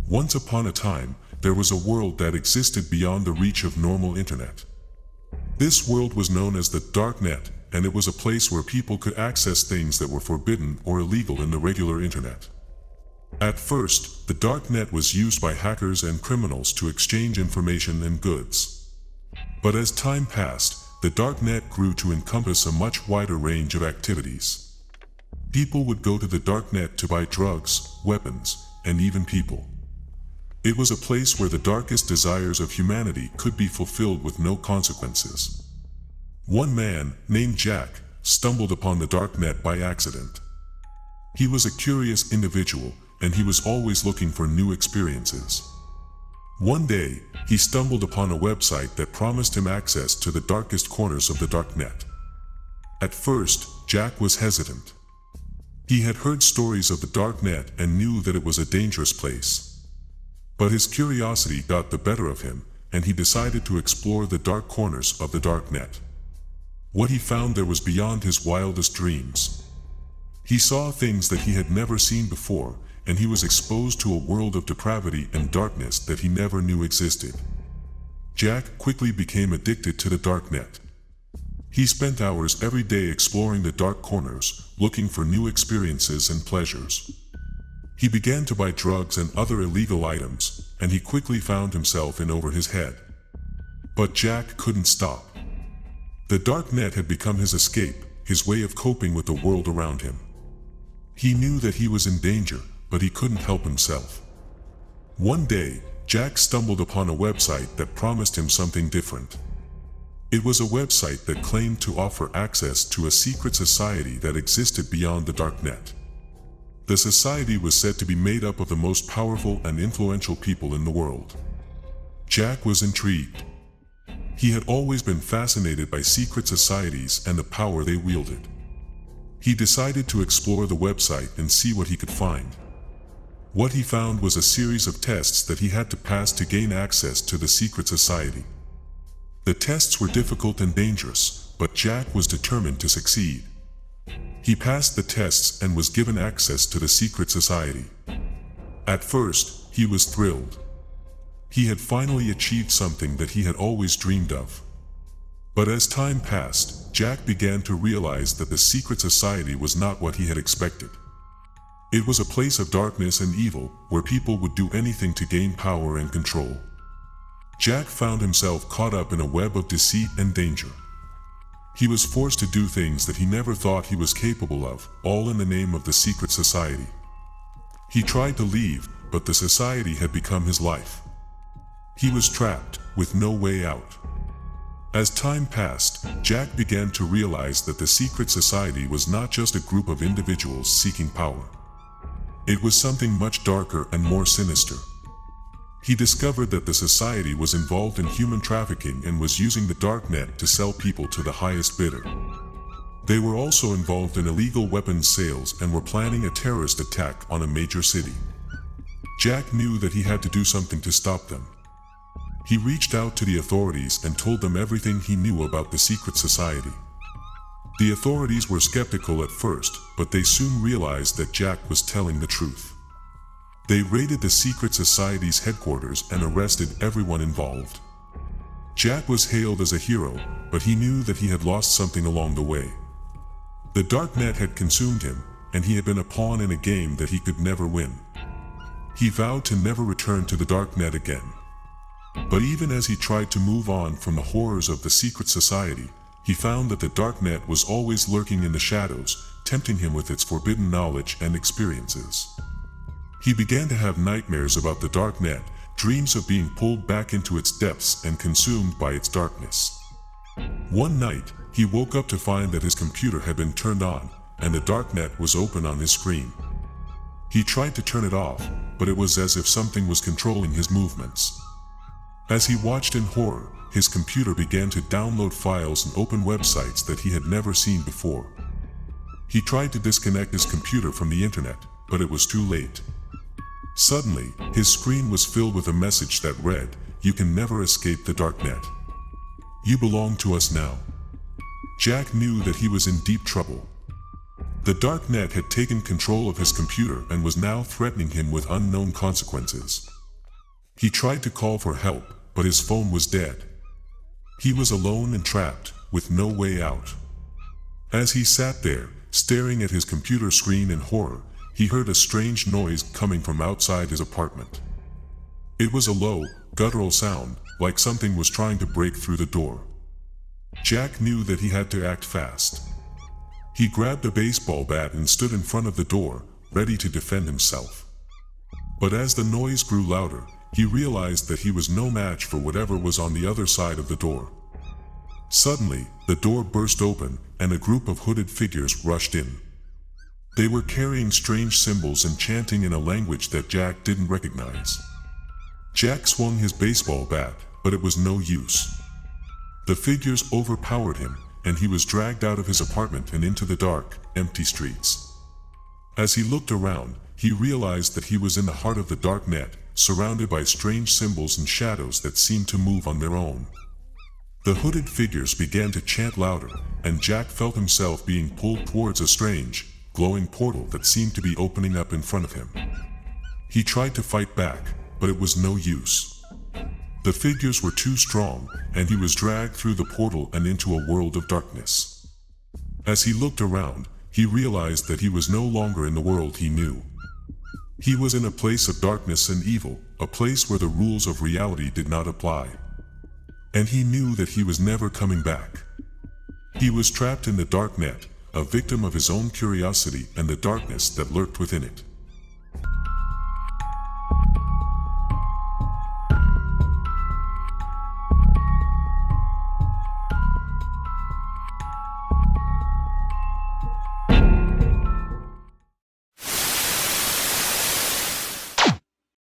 Once upon a time, there was a world that existed beyond the reach of normal internet. This world was known as the Darknet, and it was a place where people could access things that were forbidden or illegal in the regular internet. At first, the Darknet was used by hackers and criminals to exchange information and goods. But as time passed, the Darknet grew to encompass a much wider range of activities. People would go to the Darknet to buy drugs, weapons, and even people. It was a place where the darkest desires of humanity could be fulfilled with no consequences. One man, named Jack, stumbled upon the Darknet by accident. He was a curious individual, and he was always looking for new experiences. One day, he stumbled upon a website that promised him access to the darkest corners of the Darknet. At first, Jack was hesitant. He had heard stories of the Darknet and knew that it was a dangerous place. But his curiosity got the better of him, and he decided to explore the dark corners of the Darknet. What he found there was beyond his wildest dreams. He saw things that he had never seen before, and he was exposed to a world of depravity and darkness that he never knew existed. Jack quickly became addicted to the Darknet. He spent hours every day exploring the dark corners, looking for new experiences and pleasures. He began to buy drugs and other illegal items, and he quickly found himself in over his head. But Jack couldn't stop. The Darknet had become his escape, his way of coping with the world around him. He knew that he was in danger, but he couldn't help himself. One day, Jack stumbled upon a website that promised him something different. It was a website that claimed to offer access to a secret society that existed beyond the Darknet. The society was said to be made up of the most powerful and influential people in the world. Jack was intrigued. He had always been fascinated by secret societies and the power they wielded. He decided to explore the website and see what he could find. What he found was a series of tests that he had to pass to gain access to the secret society. The tests were difficult and dangerous, but Jack was determined to succeed. He passed the tests and was given access to the secret society. At first, he was thrilled. He had finally achieved something that he had always dreamed of. But as time passed, Jack began to realize that the secret society was not what he had expected. It was a place of darkness and evil, where people would do anything to gain power and control. Jack found himself caught up in a web of deceit and danger. He was forced to do things that he never thought he was capable of, all in the name of the secret society. He tried to leave, but the society had become his life. He was trapped, with no way out. As time passed, Jack began to realize that the secret society was not just a group of individuals seeking power. It was something much darker and more sinister. He discovered that the society was involved in human trafficking and was using the Darknet to sell people to the highest bidder. They were also involved in illegal weapons sales and were planning a terrorist attack on a major city. Jack knew that he had to do something to stop them. He reached out to the authorities and told them everything he knew about the secret society. The authorities were skeptical at first, but they soon realized that Jack was telling the truth. They raided the secret society's headquarters and arrested everyone involved. Jack was hailed as a hero, but he knew that he had lost something along the way. The Darknet had consumed him, and he had been a pawn in a game that he could never win. He vowed to never return to the Darknet again. But even as he tried to move on from the horrors of the secret society, he found that the Darknet was always lurking in the shadows, tempting him with its forbidden knowledge and experiences. He began to have nightmares about the Darknet, dreams of being pulled back into its depths and consumed by its darkness. One night, he woke up to find that his computer had been turned on, and the Darknet was open on his screen. He tried to turn it off, but it was as if something was controlling his movements. As he watched in horror, his computer began to download files and open websites that he had never seen before. He tried to disconnect his computer from the internet, but it was too late. Suddenly, his screen was filled with a message that read, "You can never escape the Darknet. You belong to us now." Jack knew that he was in deep trouble. The Darknet had taken control of his computer and was now threatening him with unknown consequences. He tried to call for help, but his phone was dead. He was alone and trapped, with no way out. As he sat there, staring at his computer screen in horror, he heard a strange noise coming from outside his apartment. It was a low, guttural sound, like something was trying to break through the door. Jack knew that he had to act fast. He grabbed a baseball bat and stood in front of the door, ready to defend himself. But as the noise grew louder, he realized that he was no match for whatever was on the other side of the door. Suddenly, the door burst open, and a group of hooded figures rushed in. They were carrying strange symbols and chanting in a language that Jack didn't recognize. Jack swung his baseball bat, but it was no use. The figures overpowered him, and he was dragged out of his apartment and into the dark, empty streets. As he looked around, he realized that he was in the heart of the Darknet, surrounded by strange symbols and shadows that seemed to move on their own. The hooded figures began to chant louder, and Jack felt himself being pulled towards a strange, glowing portal that seemed to be opening up in front of him. He tried to fight back, but it was no use. The figures were too strong, and he was dragged through the portal and into a world of darkness. As he looked around, he realized that he was no longer in the world he knew. He was in a place of darkness and evil, a place where the rules of reality did not apply. And he knew that he was never coming back. He was trapped in the Darknet, a victim of his own curiosity and the darkness that lurked within it.